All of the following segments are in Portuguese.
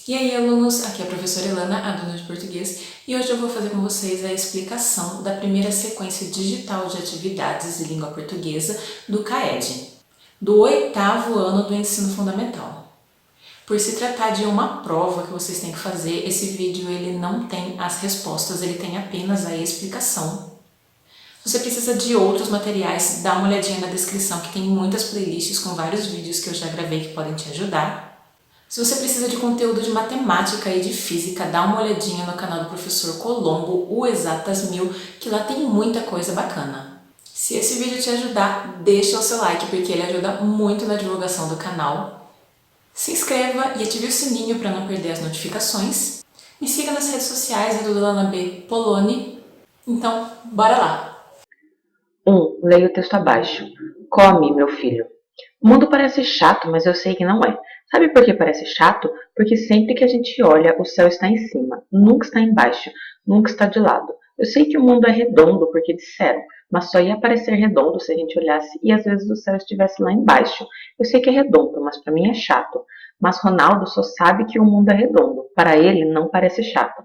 E aí, alunos, aqui é a professora Elana, aluna de português, e hoje eu vou fazer com vocês a explicação da primeira sequência digital de atividades de língua portuguesa do CAED, do 8º ano do ensino fundamental. Por se tratar de uma prova que vocês têm que fazer, esse vídeo ele não tem as respostas, ele tem apenas a explicação. Se você precisa de outros materiais, dá uma olhadinha na descrição que tem muitas playlists com vários vídeos que eu já gravei que podem te ajudar. Se você precisa de conteúdo de matemática e de física, dá uma olhadinha no canal do professor Colombo, o Exatas 1000, que lá tem muita coisa bacana. Se esse vídeo te ajudar, deixa o seu like, porque ele ajuda muito na divulgação do canal. Se inscreva e ative o sininho para não perder as notificações. Me siga nas redes sociais, é tudo Lana B. Poloni. Então, bora lá! 1. Leia o texto abaixo. Come, meu filho. O mundo parece chato, mas eu sei que não é. Sabe por que parece chato? Porque sempre que a gente olha, o céu está em cima, nunca está embaixo, nunca está de lado. Eu sei que o mundo é redondo porque disseram, mas só ia parecer redondo se a gente olhasse e às vezes o céu estivesse lá embaixo. Eu sei que é redondo, mas para mim é chato. Mas Ronaldo só sabe que o mundo é redondo. Para ele não parece chato.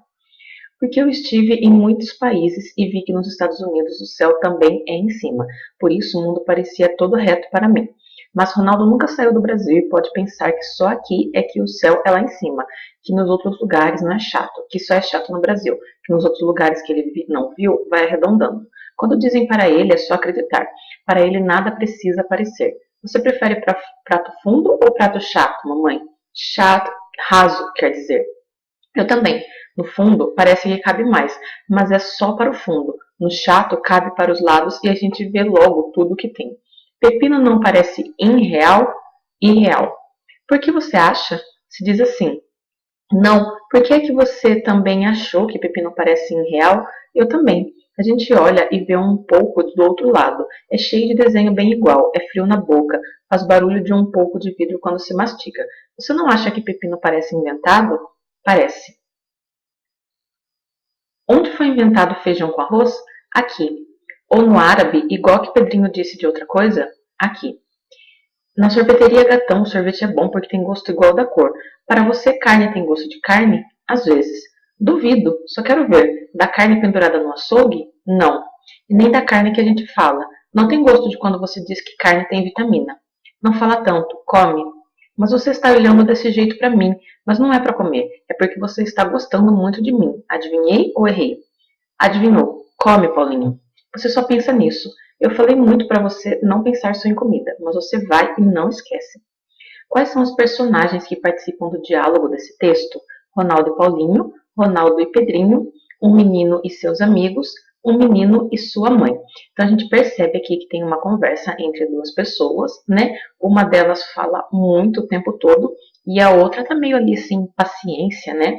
Porque eu estive em muitos países e vi que nos Estados Unidos o céu também é em cima. Por isso o mundo parecia todo reto para mim. Mas Ronaldo nunca saiu do Brasil e pode pensar que só aqui é que o céu é lá em cima, que nos outros lugares não é chato, que só é chato no Brasil, que nos outros lugares que ele não viu, vai arredondando. Quando dizem para ele, é só acreditar. Para ele nada precisa parecer. Você prefere prato fundo ou prato chato, mamãe? Chato, raso, quer dizer. Eu também. No fundo, parece que cabe mais, mas é só para o fundo. No chato, cabe para os lados e a gente vê logo tudo que tem. Pepino não parece irreal? Irreal. Por que você acha? Se diz assim. Não, por que é que você também achou que pepino parece irreal? Eu também. A gente olha e vê um pouco do outro lado. É cheio de desenho bem igual, é frio na boca, faz barulho de um pouco de vidro quando se mastiga. Você não acha que pepino parece inventado? Parece. Onde foi inventado o feijão com arroz? Aqui. Ou no árabe, igual que Pedrinho disse de outra coisa? Aqui. Na sorveteria Gatão, o sorvete é bom porque tem gosto igual da cor. Para você, carne tem gosto de carne? Às vezes. Duvido, só quero ver. Da carne pendurada no açougue? Não. E nem da carne que a gente fala. Não tem gosto de quando você diz que carne tem vitamina. Não fala tanto, come. Mas você está olhando desse jeito para mim, mas não é para comer, é porque você está gostando muito de mim. Adivinhei ou errei? Adivinhou. Come, Paulinho. Você só pensa nisso. Eu falei muito para você não pensar só em comida, mas você vai e não esquece. Quais são os personagens que participam do diálogo desse texto? Ronaldo e Paulinho, Ronaldo e Pedrinho, um menino e seus amigos, um menino e sua mãe. Então a gente percebe aqui que tem uma conversa entre duas pessoas, né? Uma delas fala muito o tempo todo e a outra tá meio ali assim, paciência, né?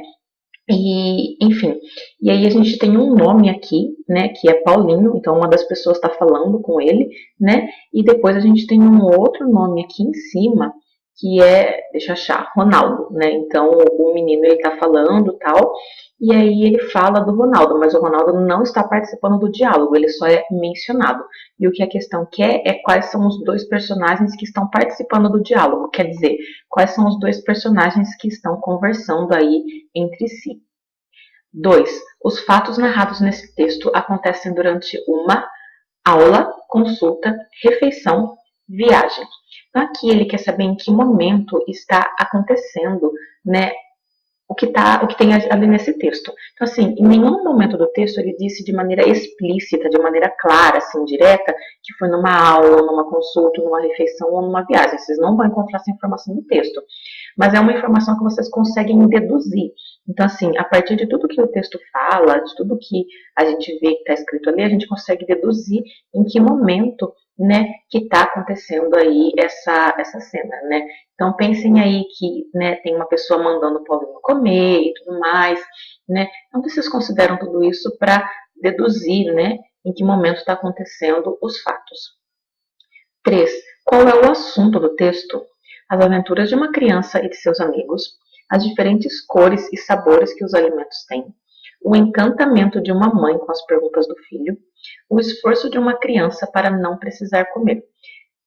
E, enfim, e aí a gente tem um nome aqui, né, que é Paulinho, então uma das pessoas está falando com ele, né, e depois a gente tem um outro nome aqui em cima, que é, deixa eu achar, Ronaldo, né, então o menino ele está falando tal, e aí ele fala do Ronaldo, mas o Ronaldo não está participando do diálogo, ele só é mencionado. E o que a questão quer é quais são os dois personagens que estão participando do diálogo, quer dizer, quais são os dois personagens que estão conversando aí entre si. 2. Os fatos narrados nesse texto acontecem durante uma aula, consulta, refeição, viagem. Então, aqui ele quer saber em que momento está acontecendo, né, o que tem ali nesse texto. Então, assim, em nenhum momento do texto ele disse de maneira explícita, de maneira clara, assim, direta, que foi numa aula, numa consulta, numa refeição ou numa viagem. Vocês não vão encontrar essa informação no texto. Mas é uma informação que vocês conseguem deduzir. Então, assim, a partir de tudo que o texto fala, de tudo que a gente vê que está escrito ali, a gente consegue deduzir em que momento, né, que está acontecendo aí essa cena, né? Então pensem aí que, né, tem uma pessoa mandando o Paulinho comer e tudo mais, né? Então vocês consideram tudo isso para deduzir, né, em que momento está acontecendo os fatos. 3. Qual é o assunto do texto? As aventuras de uma criança e de seus amigos, as diferentes cores e sabores que os alimentos têm, o encantamento de uma mãe com as perguntas do filho, o esforço de uma criança para não precisar comer.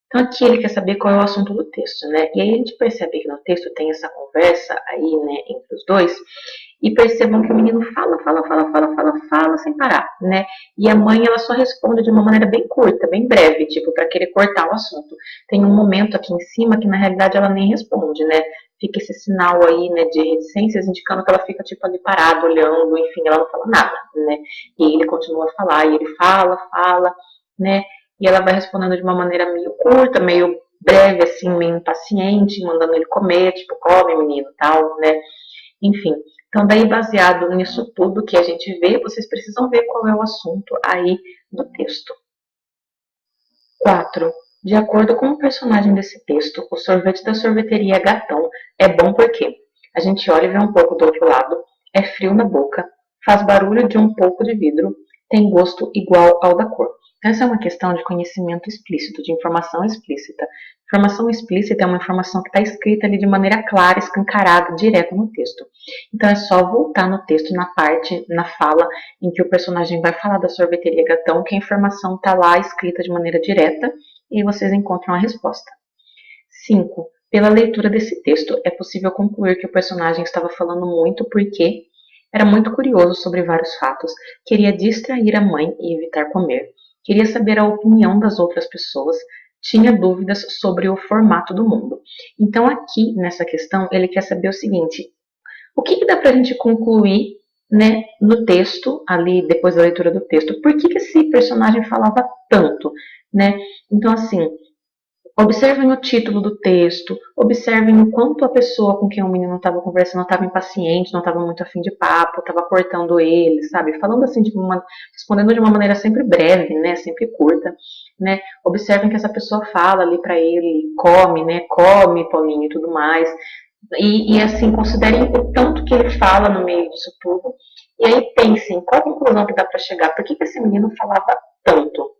Então aqui ele quer saber qual é o assunto do texto, né? E aí a gente percebe que no texto tem essa conversa aí, né, entre os dois, e percebam que o menino fala sem parar, né? E a mãe, ela só responde de uma maneira bem curta, bem breve, tipo, para querer cortar o assunto. Tem um momento aqui em cima que, na realidade, ela nem responde, né? Fica esse sinal aí, né, de reticências, indicando que ela fica, tipo, ali parada, olhando, enfim, ela não fala nada, né? E ele continua a falar, e ele fala, né? E ela vai respondendo de uma maneira meio curta, meio breve, assim, meio impaciente, mandando ele comer, tipo, come, menino, tal, né? Enfim, então daí baseado nisso tudo que a gente vê, vocês precisam ver qual é o assunto aí do texto. 4. De acordo com o personagem desse texto, o sorvete da sorveteria Gatão é bom porque a gente olha e vê um pouco do outro lado, é frio na boca, faz barulho de um pouco de vidro, tem gosto igual ao da cor. Essa é uma questão de conhecimento explícito, de informação explícita. Informação explícita é uma informação que está escrita ali de maneira clara, escancarada, direta no texto. Então é só voltar no texto, na parte, na fala, em que o personagem vai falar da sorveteria Gatão, que a informação está lá escrita de maneira direta e vocês encontram a resposta. 5. Pela leitura desse texto, é possível concluir que o personagem estava falando muito porque era muito curioso sobre vários fatos, queria distrair a mãe e evitar comer, queria saber a opinião das outras pessoas, tinha dúvidas sobre o formato do mundo. Então, aqui nessa questão, ele quer saber o seguinte: o que dá para a gente concluir, né, no texto, ali depois da leitura do texto? Por que esse personagem falava tanto, né? Então, assim, observem o título do texto, observem o quanto a pessoa com quem o menino estava conversando estava impaciente, não estava muito afim de papo, estava cortando ele, sabe? Falando assim, respondendo de uma maneira sempre breve, né? Sempre curta, né? Observem que essa pessoa fala ali para ele, come, né? Come, Paulinho e tudo mais. E assim, considerem o tanto que ele fala no meio disso tudo. E aí pensem, qual a conclusão que dá para chegar? Por que esse menino falava tanto?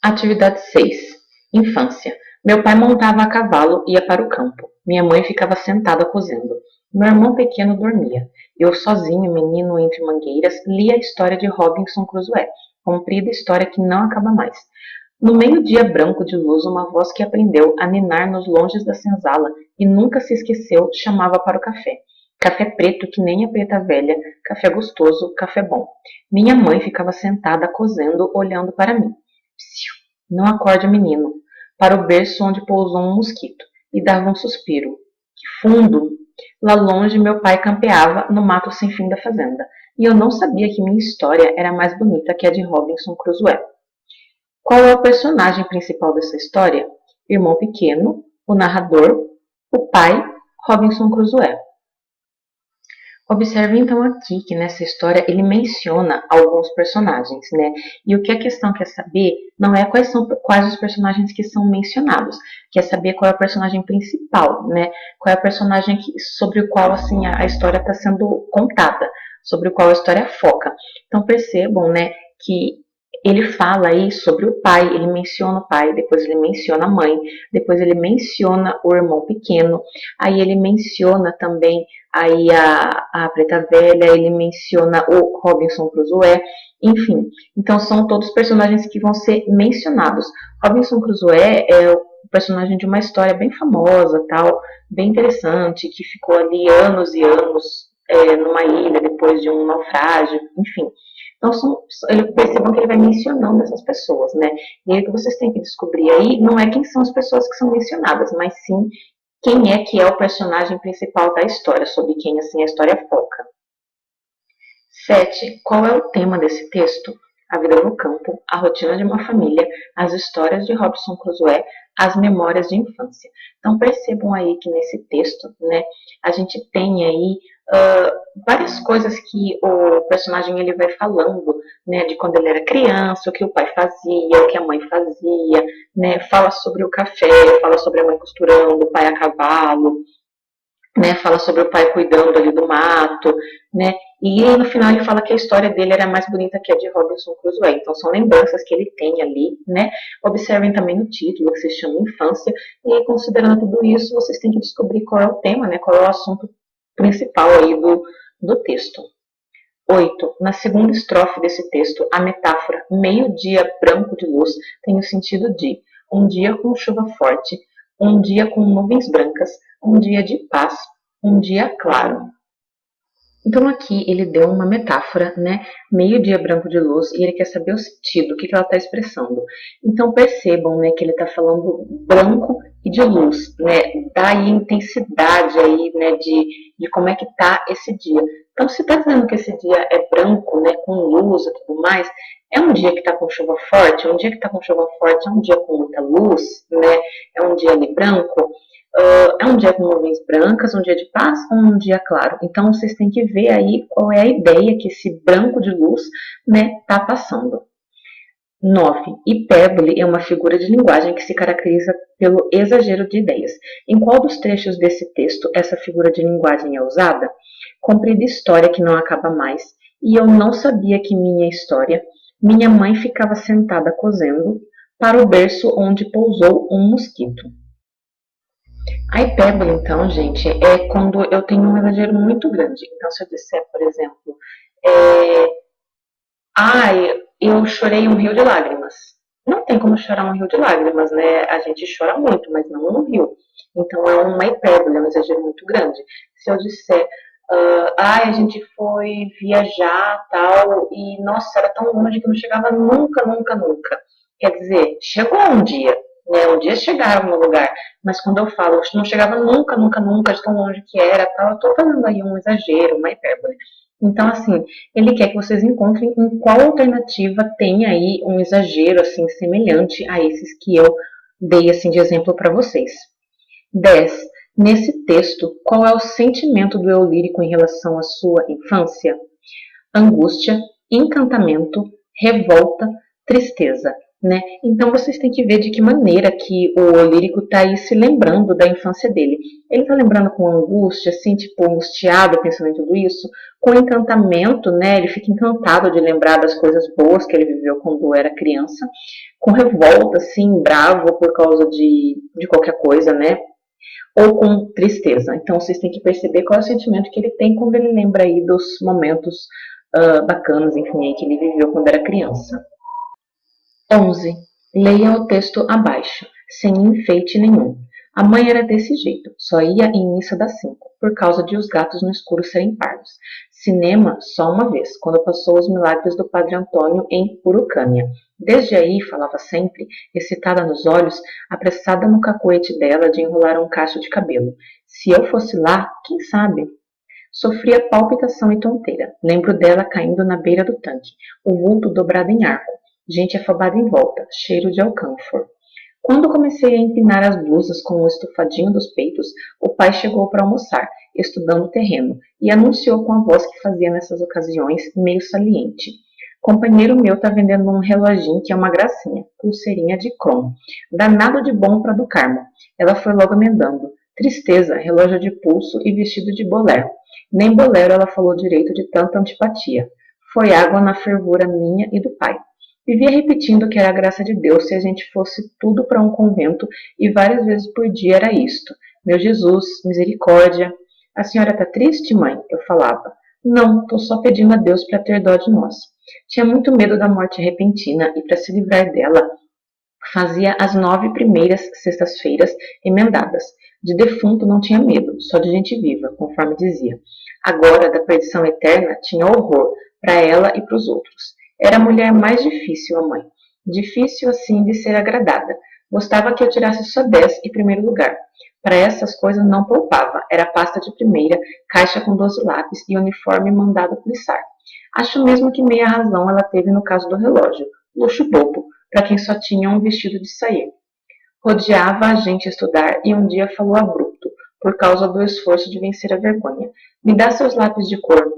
Atividade 6. Infância. Meu pai montava a cavalo e ia para o campo. Minha mãe ficava sentada cozendo. Meu irmão pequeno dormia. Eu sozinho, menino entre mangueiras, lia a história de Robinson Crusoe, comprida história que não acaba mais. No meio-dia branco de luz, uma voz que aprendeu a ninar nos longes da senzala e nunca se esqueceu chamava para o café. Café preto que nem a preta velha, café gostoso, café bom. Minha mãe ficava sentada cozendo, olhando para mim. Psiu, não acorde, menino, para o berço onde pousou um mosquito, e dava um suspiro. Que fundo! Lá longe meu pai campeava no mato sem fim da fazenda, e eu não sabia que minha história era mais bonita que a de Robinson Crusoe. Qual é o personagem principal dessa história? Irmão pequeno, o narrador, o pai, Robinson Crusoe. Observe então aqui que nessa história ele menciona alguns personagens, né? E o que a questão quer saber não é quais os personagens que são mencionados, quer saber qual é o personagem principal, né? Qual é o personagem sobre o qual assim a história está sendo contada, sobre o qual a história foca. Então percebam, né, que ele fala aí sobre o pai, ele menciona o pai, depois ele menciona a mãe, depois ele menciona o irmão pequeno, aí ele menciona também aí a Preta Velha, ele menciona o Robinson Crusoe, enfim. Então são todos personagens que vão ser mencionados. Robinson Crusoe é o personagem de uma história bem famosa, tal, bem interessante, que ficou ali anos e anos numa ilha depois de um naufrágio, enfim. Então, percebam que ele vai mencionando essas pessoas, né? E aí o que vocês têm que descobrir aí não é quem são as pessoas que são mencionadas, mas sim quem é que é o personagem principal da história, sobre quem assim a história foca. 7. Qual é o tema desse texto? A vida no campo, a rotina de uma família, as histórias de Robinson Crusoe, as memórias de infância. Então percebam aí que nesse texto, né, a gente tem aí várias coisas que o personagem ele vai falando, né, de quando ele era criança, o que o pai fazia, o que a mãe fazia, né, fala sobre o café, fala sobre a mãe costurando, o pai a cavalo, né, fala sobre o pai cuidando ali do mato, né, e no final ele fala que a história dele era mais bonita que a de Robinson Crusoe. Então são lembranças que ele tem ali, né. Observem também o título, que se chama Infância, e considerando tudo isso, vocês têm que descobrir qual é o tema, né, qual é o assunto principal aí do texto. 8. Na segunda estrofe desse texto, a metáfora meio-dia branco de luz tem o sentido de um dia com chuva forte, um dia com nuvens brancas, um dia de paz, um dia claro. Então aqui ele deu uma metáfora, né? Meio dia branco de luz, e ele quer saber o sentido, o que ela está expressando. Então percebam, né, que ele está falando branco e de luz, né? Dá aí intensidade aí, né, de como é que tá esse dia. Então se está dizendo que esse dia é branco, né, com luz e tudo mais, é um dia que está com chuva forte, um dia que está com chuva forte, é um dia com muita luz, né? É um dia ali branco. É um dia com nuvens brancas, um dia de paz ou um dia claro? Então vocês têm que ver aí qual é a ideia que esse branco de luz, né, está passando. 9. Hipérbole é uma figura de linguagem que se caracteriza pelo exagero de ideias. Em qual dos trechos desse texto essa figura de linguagem é usada? Comprida história que não acaba mais, e eu não sabia que minha história. Minha mãe ficava sentada cozendo para o berço onde pousou um mosquito. A hipérbole, então, gente, é quando eu tenho um exagero muito grande. Então, se eu disser, por exemplo, eu chorei um rio de lágrimas. Não tem como chorar um rio de lágrimas, né? A gente chora muito, mas não um rio. Então, é uma hipérbole, é um exagero muito grande. Se eu disser, a gente foi viajar, tal, e, nossa, era tão longe que não chegava nunca, nunca, nunca. Quer dizer, chegou um dia, né? Um dia chegaram no lugar, mas quando eu falo, não chegava nunca, nunca, nunca, de tão longe que era, tal, eu tô fazendo aí um exagero, uma hipérbole. Então, assim, ele quer que vocês encontrem em qual alternativa tem aí um exagero, assim, semelhante a esses que eu dei, assim, de exemplo para vocês. 10. Nesse texto, qual é o sentimento do eu lírico em relação à sua infância? Angústia, encantamento, revolta, tristeza, né? Então vocês têm que ver de que maneira que o lírico está aí se lembrando da infância dele. Ele está lembrando com angústia, assim, tipo, angustiado, pensando em tudo isso, com encantamento, né? Ele fica encantado de lembrar das coisas boas que ele viveu quando era criança, com revolta, assim, bravo por causa de qualquer coisa, né? Ou com tristeza. Então vocês têm que perceber qual é o sentimento que ele tem quando ele lembra aí dos momentos bacanas, enfim, aí que ele viveu quando era criança. 11. Leia o texto abaixo, sem enfeite nenhum. A mãe era desse jeito, só ia em missa das 5, por causa de os gatos no escuro serem pardos. Cinema só uma vez, quando passou os milagres do Padre Antônio em Urucânia. Desde aí, falava sempre, excitada nos olhos, apressada no cacoete dela de enrolar um cacho de cabelo. Se eu fosse lá, quem sabe? Sofria palpitação e tonteira. Lembro dela caindo na beira do tanque, o vulto dobrado em arco, gente afobada em volta, cheiro de alcânfor. Quando comecei a empinar as blusas com o estufadinho dos peitos, o pai chegou para almoçar, estudando o terreno, e anunciou com a voz que fazia nessas ocasiões, meio saliente. Companheiro meu tá vendendo um reloginho que é uma gracinha, pulseirinha de cromo. Danado de bom para do Carmo. Ela foi logo emendando. Tristeza, relógio de pulso e vestido de bolero. Nem bolero ela falou direito de tanta antipatia. Foi água na fervura minha e do pai. Vivia repetindo que era a graça de Deus se a gente fosse tudo para um convento e várias vezes por dia era isto. Meu Jesus, misericórdia. A senhora tá triste, mãe? Eu falava. Não, tô só pedindo a Deus para ter dó de nós. Tinha muito medo da morte repentina e para se livrar dela, fazia as 9 primeiras sextas-feiras emendadas. De defunto não tinha medo, só de gente viva, conforme dizia. Agora, da perdição eterna, tinha horror, para ela e para os outros. Era a mulher mais difícil, a mãe. Difícil, assim, de ser agradada. Gostava que eu tirasse só 10 em primeiro lugar. Para essas coisas não poupava. Era pasta de primeira, caixa com 12 lápis e uniforme mandado plissar. Acho mesmo que meia razão ela teve no caso do relógio. Luxo bobo, para quem só tinha um vestido de sair. Rodeava a gente estudar e um dia falou abrupto, por causa do esforço de vencer a vergonha. Me dá seus lápis de cor.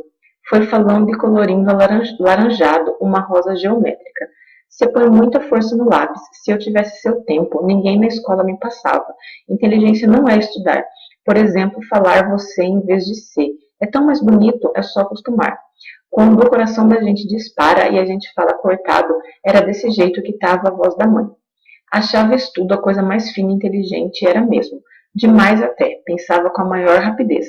Foi falando e colorindo laranjado uma rosa geométrica. Você põe muita força no lápis. Se eu tivesse seu tempo, ninguém na escola me passava. Inteligência não é estudar. Por exemplo, falar você em vez de ser. É tão mais bonito, é só acostumar. Quando o coração da gente dispara e a gente fala cortado, era desse jeito que estava a voz da mãe. Achava estudo a coisa mais fina e inteligente, era mesmo. Demais até, pensava com a maior rapidez.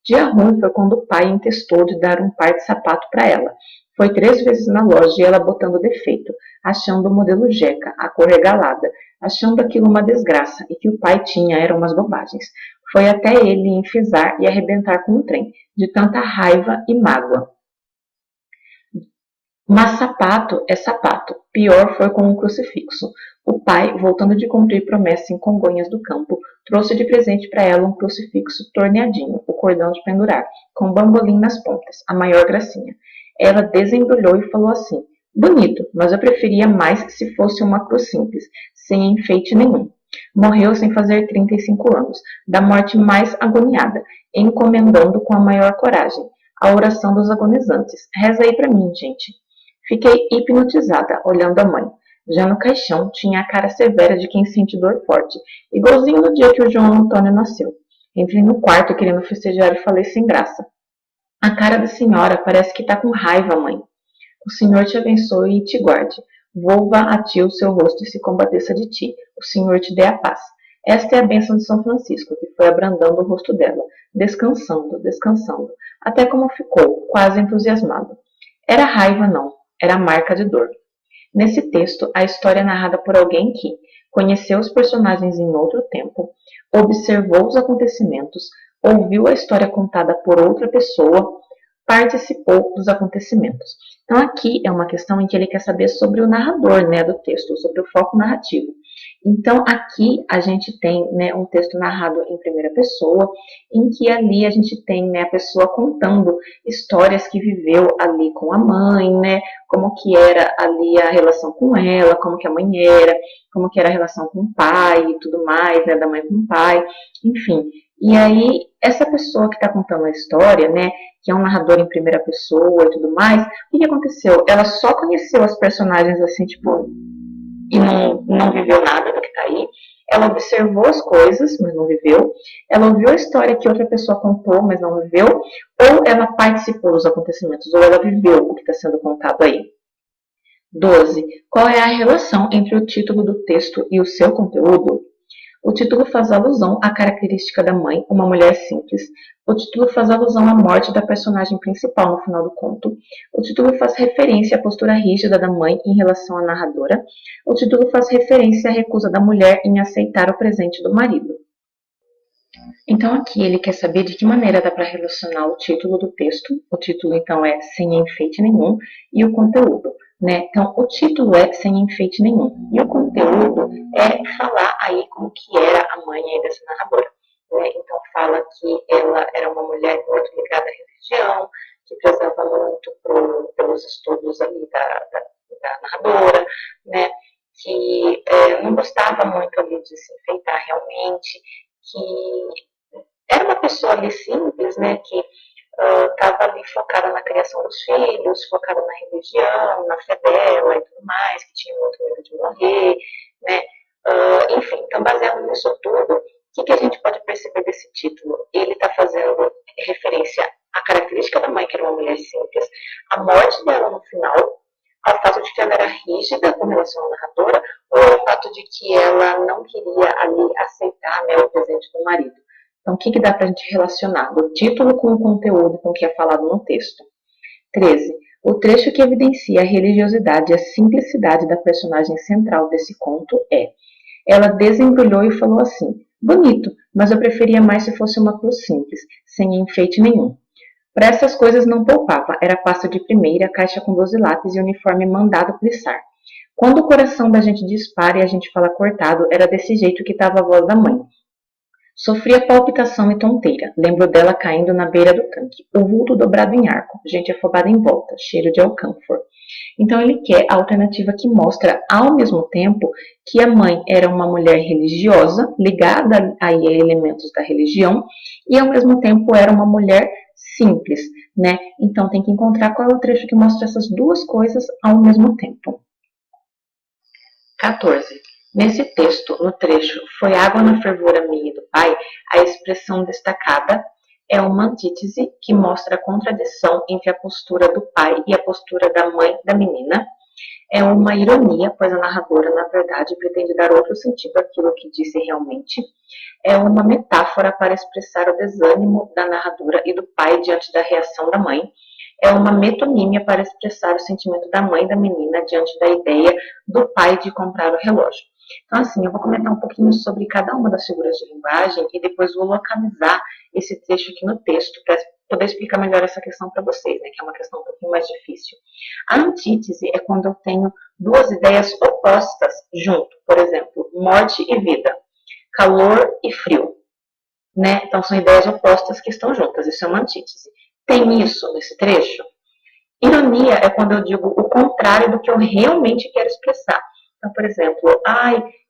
Dia ruim foi quando o pai entestou de dar um par de sapato para ela. Foi 3 vezes na loja e ela botando defeito, achando o modelo jeca, a cor regalada. achando aquilo uma desgraça e que o pai tinha eram umas bobagens. Foi até ele enfisar e arrebentar com um trem, de tanta raiva e mágoa. Mas sapato é sapato. Pior foi com um crucifixo. O pai, voltando de cumprir promessa em Congonhas do Campo, trouxe de presente para ela um crucifixo torneadinho, o cordão de pendurar, com bambolim nas pontas, a maior gracinha. Ela desembrulhou e falou assim: bonito, mas eu preferia mais se fosse uma cruz simples, sem enfeite nenhum. Morreu sem fazer 35 anos, da morte mais agoniada, encomendando com a maior coragem a oração dos agonizantes. Reza aí para mim, gente. Fiquei hipnotizada, olhando a mãe. Já no caixão, tinha a cara severa de quem sente dor forte, igualzinho no dia que o João Antônio nasceu. Entrei no quarto querendo festejar e falei sem graça: a cara da senhora parece que tá com raiva, mãe. O Senhor te abençoe e te guarde. Volva a ti o seu rosto e se compadeça de ti. O Senhor te dê a paz. Esta é a bênção de São Francisco, que foi abrandando o rosto dela, descansando, descansando, até como ficou, quase entusiasmado. Era raiva, não, era marca de dor. Nesse texto, a história é narrada por alguém que conheceu os personagens em outro tempo, observou os acontecimentos, ouviu a história contada por outra pessoa, participou dos acontecimentos. Então aqui é uma questão em que ele quer saber sobre o narrador, né, do texto, sobre o foco narrativo. Então aqui a gente tem, né, um texto narrado em primeira pessoa, em que ali a gente tem, né, a pessoa contando histórias que viveu ali com a mãe, né, como que era ali a relação com ela, como que a mãe era, como que era a relação com o pai e tudo mais, né, da mãe com o pai, enfim. E aí, essa pessoa que está contando a história, né, que é um narrador em primeira pessoa e tudo mais, o que aconteceu? Ela só conheceu as personagens assim, tipo, e não viveu nada do que está aí. Ela observou as coisas, mas não viveu. Ela ouviu a história que outra pessoa contou, mas não viveu. Ou ela participou dos acontecimentos, ou ela viveu o que está sendo contado aí. 12. Qual é a relação entre o título do texto e o seu conteúdo? O título faz alusão à característica da mãe, uma mulher simples. O título faz alusão à morte da personagem principal no final do conto. O título faz referência à postura rígida da mãe em relação à narradora. O título faz referência à recusa da mulher em aceitar o presente do marido. Então aqui ele quer saber de que maneira dá para relacionar o título do texto. O título então é sem enfeite nenhum e o conteúdo, né? Então o título é sem enfeite nenhum e o conteúdo é falar aí como que era a mãe aí dessa narradora, né? Então fala que ela era uma mulher muito ligada à religião, que prezava muito pelos estudos ali da narradora, né? Que não gostava muito ali de se enfeitar realmente, que era uma pessoa ali simples, né, que estava ali focada na criação dos filhos, focada na religião, na fé dela e tudo mais, que tinha muito medo de morrer, né, enfim, então baseado nisso tudo, o que a gente pode perceber desse título? Ele está fazendo referência à característica da mãe, que era uma mulher simples, a morte dela no final, ao fato de que ela era rígida com relação à narradora, ou ao fato de que ela não queria ali aceitar, né, o presente do marido. Então, o que dá para a gente relacionar o título com o conteúdo com o que é falado no texto? 13. O trecho que evidencia a religiosidade e a simplicidade da personagem central desse conto é: ela desembrulhou e falou assim: bonito, mas eu preferia mais se fosse uma cruz simples, sem enfeite nenhum. Para essas coisas não poupava, era pasta de primeira, caixa com 12 lápis e uniforme mandado plissar. Quando o coração da gente dispara e a gente fala cortado, era desse jeito que estava a voz da mãe. Sofria palpitação e tonteira, lembro dela caindo na beira do tanque, o vulto dobrado em arco, gente afobada em volta, cheiro de alcânfor. Então ele quer a alternativa que mostra, ao mesmo tempo, que a mãe era uma mulher religiosa, ligada aí a elementos da religião, e ao mesmo tempo era uma mulher simples, né? Então tem que encontrar qual é o trecho que mostra essas duas coisas ao mesmo tempo. 14. Nesse texto, no trecho "Foi água na fervura minha e do pai", a expressão destacada é uma antítese que mostra a contradição entre a postura do pai e a postura da mãe da menina. É uma ironia, pois a narradora, na verdade, pretende dar outro sentido àquilo que disse realmente. É uma metáfora para expressar o desânimo da narradora e do pai diante da reação da mãe. É uma metonímia para expressar o sentimento da mãe da menina diante da ideia do pai de comprar o relógio. Então, assim, eu vou comentar um pouquinho sobre cada uma das figuras de linguagem e depois vou localizar esse trecho aqui no texto para poder explicar melhor essa questão para vocês, né, que é uma questão um pouquinho mais difícil. A antítese é quando eu tenho duas ideias opostas junto, por exemplo, morte e vida, calor e frio, né? Então, são ideias opostas que estão juntas, isso é uma antítese. Tem isso nesse trecho? Ironia é quando eu digo o contrário do que eu realmente quero expressar. Então, por exemplo,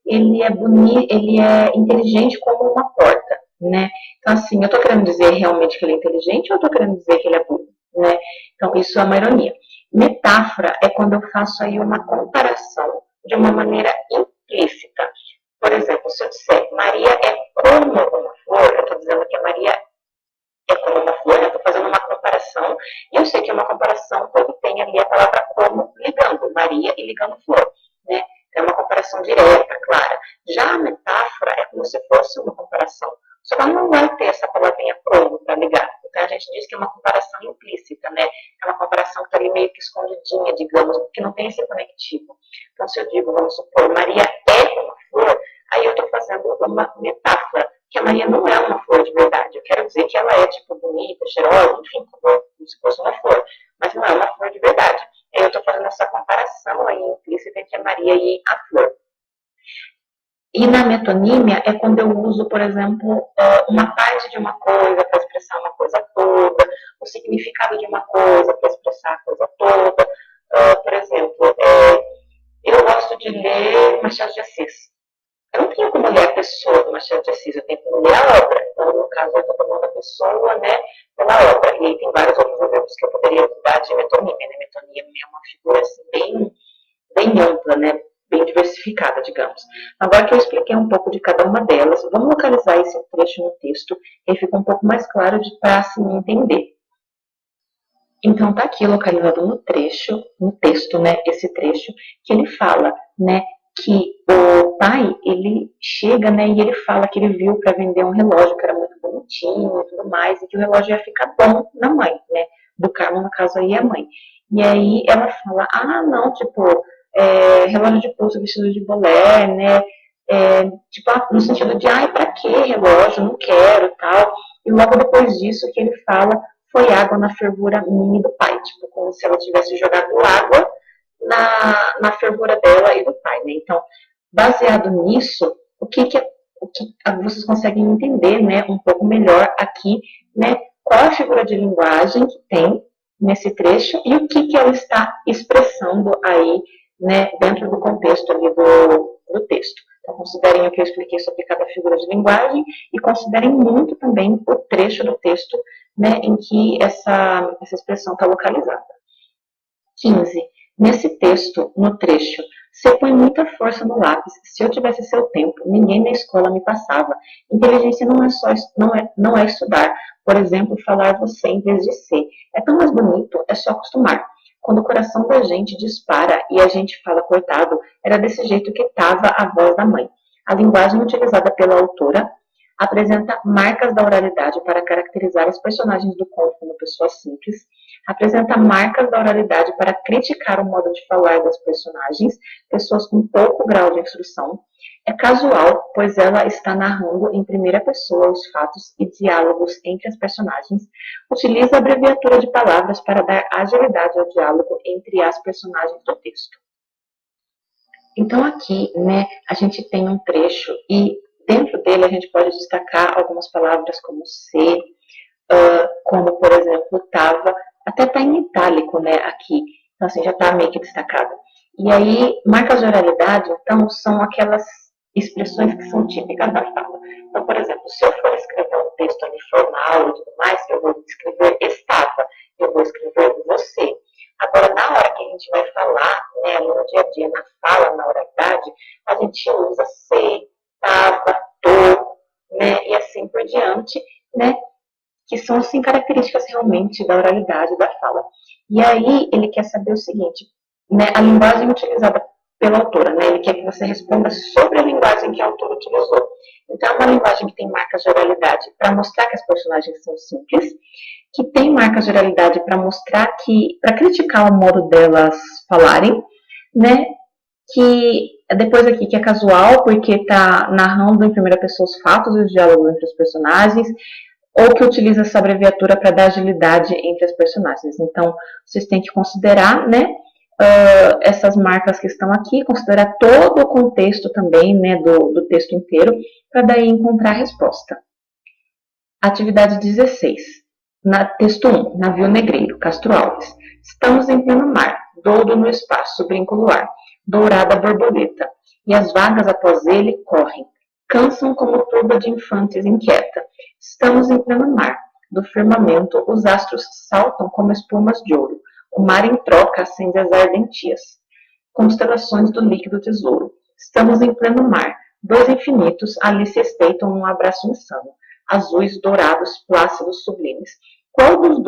ele é bonito, ele é inteligente como uma porta, né? Então, assim, eu estou querendo dizer realmente que ele é inteligente ou eu estou querendo dizer que ele é burro, né? Então, isso é uma ironia. Metáfora é quando eu faço aí uma comparação de uma maneira implícita. Por exemplo, se eu disser Maria é como uma flor, eu estou dizendo que a Maria é como uma flor, eu estou fazendo uma comparação, e eu sei que é uma comparação quando tem ali a palavra como ligando Maria e ligando flor, né? É uma comparação direta, clara. Já a metáfora é como se fosse uma comparação, só que ela não vai ter essa palavrinha como para ligar. Então a gente diz que é uma comparação implícita, né? É uma comparação que está ali meio que escondidinha, digamos, que não tem esse conectivo. Então se eu digo, vamos supor, Maria é uma flor, aí eu estou fazendo uma metáfora, que a Maria não é uma flor de verdade. Eu quero dizer que ela é, tipo, bonita, cheirosa, enfim, como se fosse uma flor, mas não é uma flor de verdade. Eu estou fazendo essa comparação aí implícita entre a Maria e a flor. E na metonímia é quando eu uso, por exemplo, uma parte de uma coisa para expressar uma coisa toda, o significado de uma coisa para expressar a coisa toda. Por exemplo, eu gosto de ler Machado de Assis. Eu não tenho como ler a pessoa do Machado de Assis, eu tenho como ler a obra. Então, no caso, eu estou tomando a pessoa, né, pela obra. E aí tem vários outros exemplos que eu poderia dar de metonímia, né? Metonímia é uma figura assim, bem ampla, né, bem diversificada, digamos. Agora que eu expliquei um pouco de cada uma delas, vamos localizar esse trecho no texto, e fica um pouco mais claro para assim entender. Então, tá aqui localizado no texto, né, esse trecho, que ele fala, né, que o pai, ele chega, né, e ele fala que ele viu para vender um relógio que era muito bonitinho e tudo mais, e que o relógio ia ficar bom na mãe, né, do Carmo, no caso aí, a mãe. E aí ela fala, não, tipo, relógio de pulso vestido de bolé, né, tipo, no sentido de, pra que relógio, não quero, tal. E logo depois disso que ele fala, foi água na fervura minha do pai, tipo, como se ela tivesse jogado água na fervura dela e do pai, né? Então, baseado nisso, o que vocês conseguem entender, né, um pouco melhor aqui, né, qual a figura de linguagem que tem nesse trecho e o que ela está expressando aí, né, dentro do contexto ali do texto. Então, considerem o que eu expliquei sobre cada figura de linguagem e considerem muito também o trecho do texto, né, em que essa expressão está localizada. 15. Nesse texto, no trecho, você põe muita força no lápis. Se eu tivesse seu tempo, ninguém na escola me passava. Inteligência não é estudar. Por exemplo, falar você em vez de ser. É tão mais bonito, é só acostumar. Quando o coração da gente dispara e a gente fala, coitado, era desse jeito que estava a voz da mãe. A linguagem utilizada pela autora apresenta marcas da oralidade para caracterizar os personagens do conto como pessoas simples, apresenta marcas da oralidade para criticar o modo de falar das personagens, pessoas com pouco grau de instrução, é casual, pois ela está narrando em primeira pessoa os fatos e diálogos entre as personagens, utiliza a abreviatura de palavras para dar agilidade ao diálogo entre as personagens do texto. Então aqui, né, a gente tem um trecho e dentro dele a gente pode destacar algumas palavras como ser, como por exemplo tava, até tá em itálico, né, aqui. Então assim, já tá meio que destacado. E aí, marcas de oralidade, então, são aquelas expressões que são típicas da fala. Então, por exemplo, se eu for escrever um texto ali formal e tudo mais, eu vou escrever estava, eu vou escrever você. Agora, na hora que a gente vai falar, né, no dia a dia, na fala, na oralidade, a gente usa ser, estava, tô, né, e assim por diante, né, que são, assim, características realmente da oralidade, da fala. E aí, ele quer saber o seguinte, né, a linguagem utilizada pela autora, né, ele quer que você responda sobre a linguagem que a autora utilizou. Então, é uma linguagem que tem marcas de oralidade para mostrar que as personagens são simples, que tem marcas de oralidade para mostrar que, para criticar o modo delas falarem, né, que Depois aqui que é casual, porque está narrando em primeira pessoa os fatos e os diálogos entre os personagens, ou que utiliza essa abreviatura para dar agilidade entre as personagens. Então, vocês têm que considerar, né, essas marcas que estão aqui, considerar todo o contexto também, né, do texto inteiro, para daí encontrar a resposta. Atividade 16. Texto 1. Navio negreiro. Castro Alves. Estamos em pleno mar. Doudo no espaço. Brinco no ar. Dourada borboleta. E as vagas após ele correm. Cansam como turba de infantes inquieta. Estamos em pleno mar. Do firmamento os astros saltam como espumas de ouro. O mar em troca acende as ardentias. Constelações do líquido tesouro. Estamos em pleno mar. Dois infinitos ali se estreitam num abraço insano. Azuis, dourados, plácidos, sublimes. Qual dos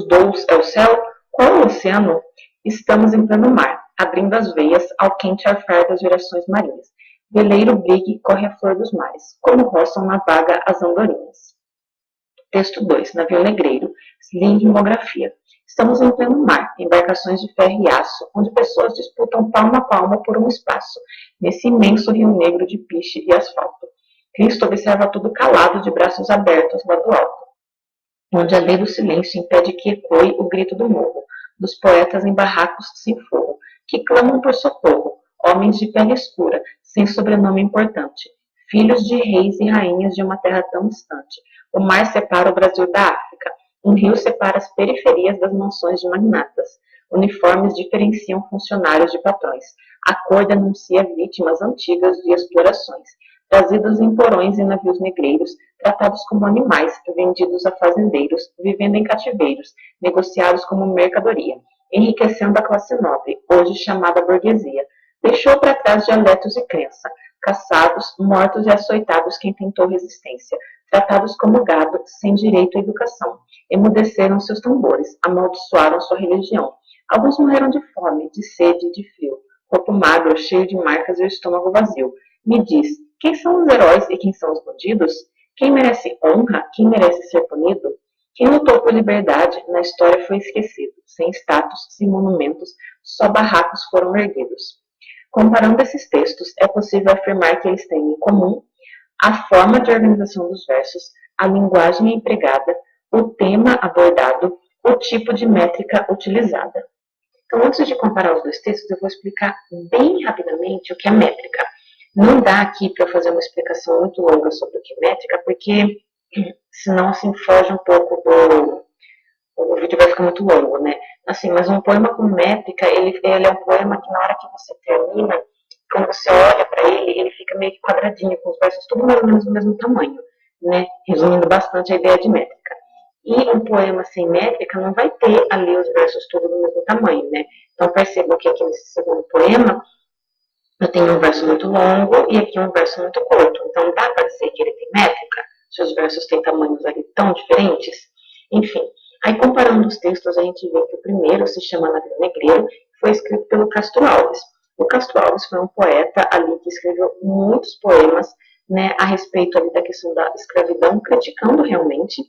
dous é o céu? Qual o oceano? Estamos em pleno mar, abrindo as veias ao quente arfar das gerações marinhas. Veleiro brigue corre a flor dos mares, como roçam na vaga as andorinhas. Texto 2. Navio negreiro, sling imografia. Estamos em pleno mar, embarcações de ferro e aço, onde pessoas disputam palmo a palmo por um espaço, nesse imenso rio negro de piche e asfalto. Cristo observa tudo calado, de braços abertos lá do alto, onde a lei do silêncio impede que ecoe o grito do morro, dos poetas em barracos sem fogo, que clamam por socorro, homens de pele escura, sem sobrenome importante, filhos de reis e rainhas de uma terra tão distante. O mar separa o Brasil da África, um rio separa as periferias das mansões de magnatas. Uniformes diferenciam funcionários de patrões. A cor denuncia vítimas antigas de explorações, trazidos em porões e navios negreiros, tratados como animais, vendidos a fazendeiros, vivendo em cativeiros, negociados como mercadoria, enriquecendo a classe nobre, hoje chamada burguesia. Deixou para trás dialetos e crença, caçados, mortos e açoitados quem tentou resistência, tratados como gado, sem direito à educação. Emudeceram seus tambores, amaldiçoaram sua religião. Alguns morreram de fome, de sede e de frio, corpo magro, cheio de marcas e o estômago vazio. Me diz, quem são os heróis e quem são os bandidos? Quem merece honra? Quem merece ser punido? Quem lutou por liberdade na história foi esquecido, sem status, sem monumentos, só barracos foram erguidos. Comparando esses textos, é possível afirmar que eles têm em comum a forma de organização dos versos, a linguagem empregada, o tema abordado, o tipo de métrica utilizada. Então, antes de comparar os dois textos, eu vou explicar bem rapidamente o que é métrica. Não dá aqui para eu fazer uma explicação muito longa sobre o que é métrica, porque senão assim foge um pouco o vídeo vai ficar muito longo, né? Assim, mas um poema com métrica, ele é um poema que na hora que você termina, quando você olha para ele fica meio que quadradinho, com os versos tudo mais ou menos do mesmo tamanho, né? Resumindo bastante a ideia de métrica. E um poema sem métrica não vai ter ali os versos todos do mesmo tamanho, né? Então percebam que aqui nesse segundo poema eu tenho um verso muito longo e aqui um verso muito curto. Então dá para dizer que ele tem métrica, se os versos têm tamanhos ali tão diferentes? Enfim, aí comparando os textos a gente vê que o primeiro se chama Navio Negreiro, foi escrito pelo Castro Alves. O Castro Alves foi um poeta ali que escreveu muitos poemas, né, a respeito ali da questão da escravidão, criticando realmente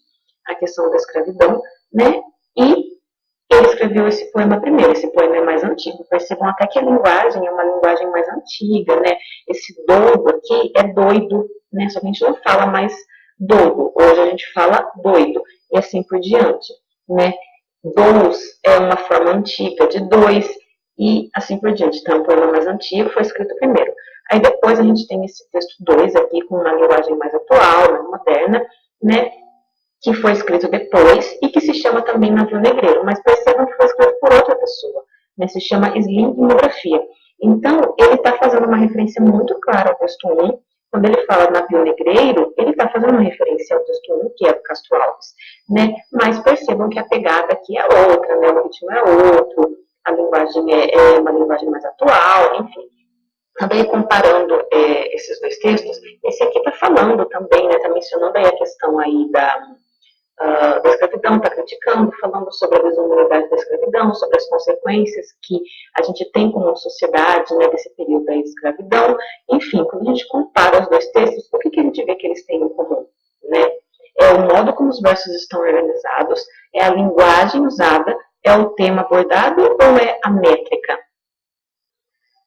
a questão da escravidão, né, e ele escreveu esse poema primeiro. Esse poema é mais antigo. Percebam até que a linguagem é uma linguagem mais antiga, né? Esse doido aqui é doido, né? Só que a gente não fala mais doido. Hoje a gente fala doido. E assim por diante, né? Dous é uma forma antiga de dois e assim por diante. Então, o poema mais antigo foi escrito primeiro. Aí depois a gente tem esse texto 2 aqui com uma linguagem mais atual, mais moderna, né? Que foi escrito depois e que se chama também Navio Negreiro, mas percebam que foi escrito por outra pessoa, né? Se chama Sling Imografia. Então, ele está fazendo uma referência muito clara ao texto 1. Quando ele fala Navio Negreiro, ele está fazendo uma referência ao texto 1, que é do Castro Alves, né? Mas percebam que a pegada aqui é outra, né? O ritmo é outro, a linguagem é uma linguagem mais atual, enfim. Também comparando esses dois textos, esse aqui está falando também, né? Está mencionando aí a questão aí da escravidão, está criticando, falando sobre a desumanização da escravidão, sobre as consequências que a gente tem como sociedade, né, desse período da escravidão. Enfim, quando a gente compara os dois textos, o que a gente vê que eles têm em comum? Né? É o modo como os versos estão organizados, é a linguagem usada, é o tema abordado ou é a métrica?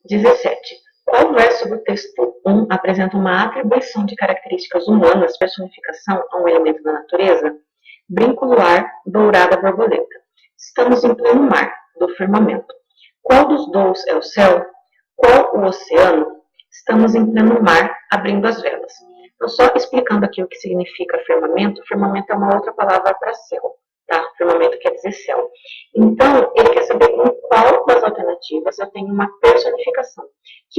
17. Qual verso do texto 1 apresenta uma atribuição de características humanas, personificação a um elemento da natureza? Brinco luar, dourada borboleta. Estamos em pleno mar, do firmamento. Qual dos dous é o céu? Qual o oceano? Estamos em pleno mar, abrindo as velas. Então, só explicando aqui o que significa firmamento. Firmamento é uma outra palavra para céu, tá? Firmamento quer dizer céu. Então, ele quer saber com qual das alternativas eu tenho uma personificação. O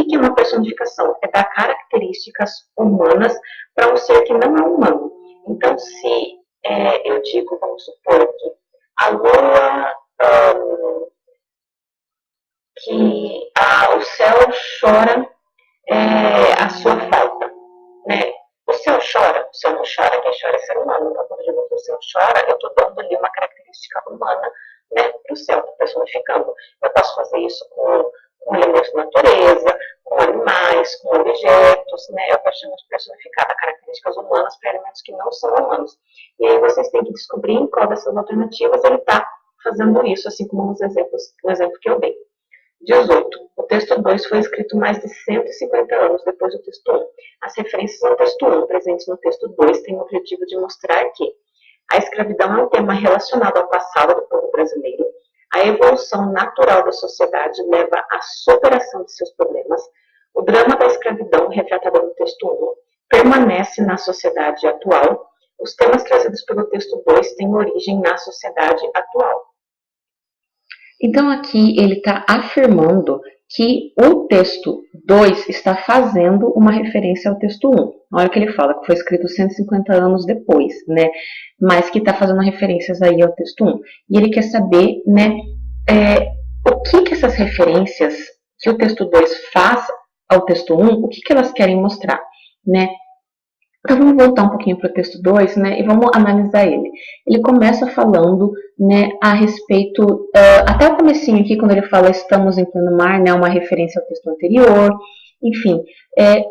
que é uma personificação? É dar características humanas para um ser que não é humano. Então, se eu digo, vamos supor que a lua, o céu chora a sua falta, né? O céu chora, o céu não chora, quem chora é ser humano. Então, quando eu digo que o céu chora, eu estou dando ali uma característica humana, né, para o céu, personificando. Eu posso fazer isso com elementos da natureza, com animais, com objetos, né? Eu posso personificar características humanas para elementos que não são humanos. E aí vocês têm que descobrir em qual dessas alternativas ele está fazendo isso, assim como nos exemplos, no exemplo que eu dei. 18. O texto 2 foi escrito mais de 150 anos depois do texto 1. As referências ao texto 1 presentes no texto 2 têm o objetivo de mostrar que a escravidão é um tema relacionado ao passado do povo brasileiro, a evolução natural da sociedade leva à superação de seus problemas, o drama da escravidão, retratado no texto 1, permanece na sociedade atual, os temas trazidos pelo texto 2 têm origem na sociedade atual. Então, aqui ele está afirmando que o texto 2 está fazendo uma referência ao texto 1. Olha o que ele fala, que foi escrito 150 anos depois, né? Mas que está fazendo referências aí ao texto 1. E ele quer saber, né, o que essas referências que o texto 2 faz ao texto 1, o que elas querem mostrar, né? Então, vamos voltar um pouquinho para o texto 2, né, e vamos analisar ele. Ele começa falando, né, a respeito, até o comecinho aqui, quando ele fala estamos em pleno mar, né, uma referência ao texto anterior, enfim.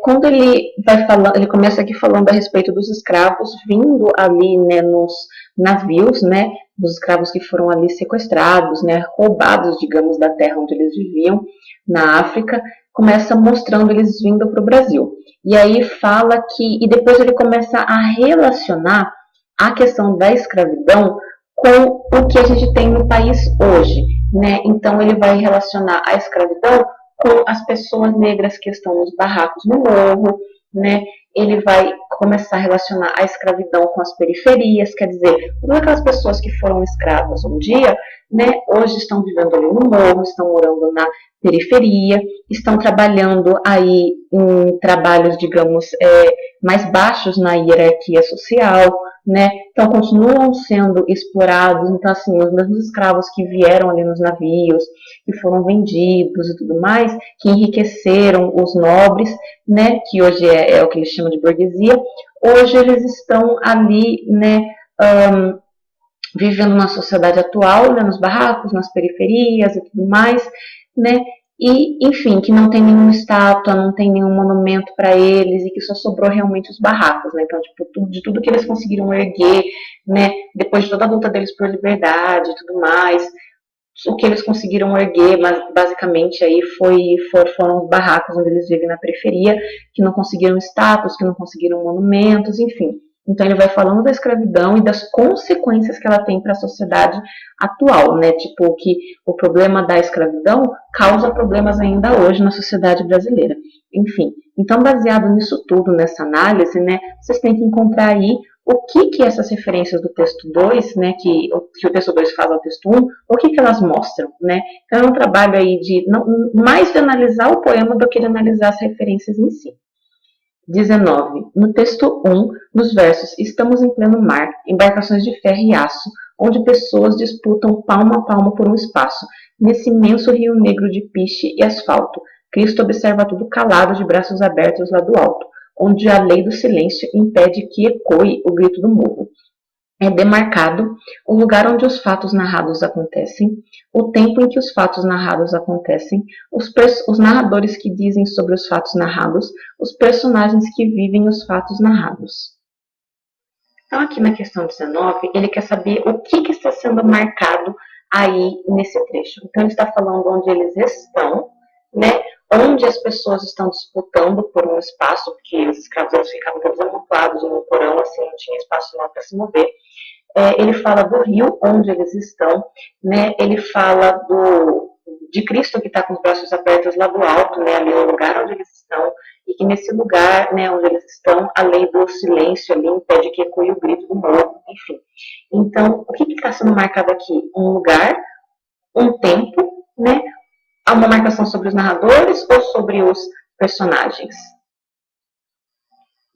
Quando ele vai falando, ele começa aqui falando a respeito dos escravos vindo ali, né, nos navios, né, dos escravos que foram ali sequestrados, né, roubados, digamos, da terra onde eles viviam, na África, começa mostrando eles vindo para o Brasil. E aí fala que, e depois ele começa a relacionar a questão da escravidão com o que a gente tem no país hoje, né? Então ele vai relacionar a escravidão com as pessoas negras que estão nos barracos no morro, né? Ele vai começar a relacionar a escravidão com as periferias, quer dizer, todas aquelas pessoas que foram escravas um dia, né, hoje estão vivendo ali no morro, estão morando na periferia, estão trabalhando aí em trabalhos, digamos, mais baixos na hierarquia social, né? Então continuam sendo explorados. Então, assim, os mesmos escravos que vieram ali nos navios, que foram vendidos e tudo mais, que enriqueceram os nobres, né? Que hoje é o que eles chamam de burguesia. Hoje eles estão ali, né? Vivendo na sociedade atual, né, nos barracos, nas periferias e tudo mais, né? E, enfim, que não tem nenhuma estátua, não tem nenhum monumento para eles e que só sobrou realmente os barracos, né? Então, tipo, de tudo que eles conseguiram erguer, né? Depois de toda a luta deles por liberdade e tudo mais, o que eles conseguiram erguer, mas basicamente aí foram os barracos onde eles vivem na periferia, que não conseguiram estátuas, que não conseguiram monumentos, enfim. Então ele vai falando da escravidão e das consequências que ela tem para a sociedade atual, né? Tipo, que o problema da escravidão causa problemas ainda hoje na sociedade brasileira. Enfim, então baseado nisso tudo, nessa análise, né, vocês têm que encontrar aí o que essas referências do texto 2, né, que o texto 2 faz ao texto 1, o que elas mostram, né? Então é um trabalho aí mais de analisar o poema do que de analisar as referências em si. 19. No texto 1, nos versos estamos em pleno mar, embarcações de ferro e aço, onde pessoas disputam palmo a palmo por um espaço, nesse imenso rio negro de piche e asfalto. Cristo observa tudo calado, de braços abertos lá do alto, onde a lei do silêncio impede que ecoe o grito do morro. É demarcado o lugar onde os fatos narrados acontecem, o tempo em que os fatos narrados acontecem, os narradores que dizem sobre os fatos narrados, os personagens que vivem os fatos narrados. Então, aqui na questão 19, ele quer saber o que está sendo marcado aí nesse trecho. Então, ele está falando onde eles estão, né? onde as pessoas estão disputando por um espaço, porque os escravos eles ficavam todos amontoados em um porão, assim, não tinha espaço não para se mover. Ele fala do rio onde eles estão, né? Ele fala de Cristo que está com os braços abertos lá do alto, né? Ali no lugar onde eles estão, e que nesse lugar, né, onde eles estão, a lei do silêncio ali impede que ecoe o grito do morro, enfim. Então, o que está sendo marcado aqui? Um lugar, um tempo, né? Há uma marcação sobre os narradores ou sobre os personagens?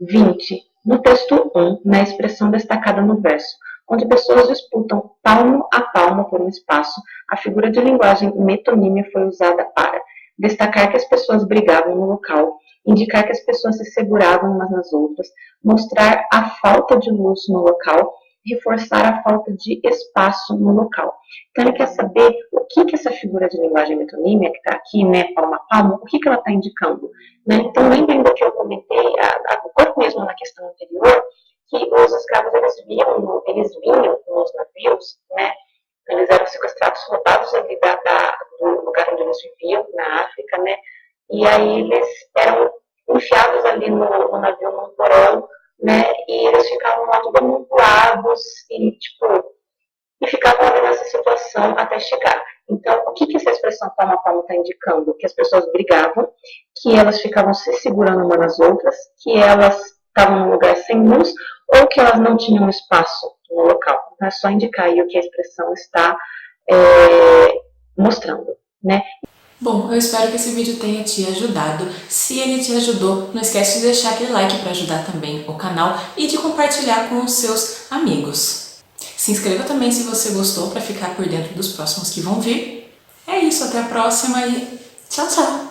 20. No texto 1, na expressão destacada no verso, onde pessoas disputam palmo a palmo por um espaço, a figura de linguagem metonímia foi usada para destacar que as pessoas brigavam no local, indicar que as pessoas se seguravam umas nas outras, mostrar a falta de luz no local, reforçar a falta de espaço no local. Então ele quer saber o que essa figura de linguagem metonímia, que está aqui, né, palmo a palmo, o que ela está indicando. Né? Então lembrem do que eu comentei agora mesmo na questão anterior, que os escravos eles vinham nos navios, né? Eles eram sequestrados, roubados ali do lugar onde eles viviam, na África, né? E aí eles eram enfiados ali no navio, num porão, né? E eles ficavam lá tudo amontoados e ficavam ali nessa situação até chegar. Então, o que essa expressão palmo a palmo está indicando? Que as pessoas brigavam, que elas ficavam se segurando umas nas outras, que elas estavam num lugar sem luz ou que elas não tinham espaço no local. Então, é só indicar aí o que a expressão está mostrando, né? Bom, eu espero que esse vídeo tenha te ajudado. Se ele te ajudou, não esquece de deixar aquele like para ajudar também o canal e de compartilhar com os seus amigos. Se inscreva também se você gostou para ficar por dentro dos próximos que vão vir. É isso, até a próxima e tchau, tchau!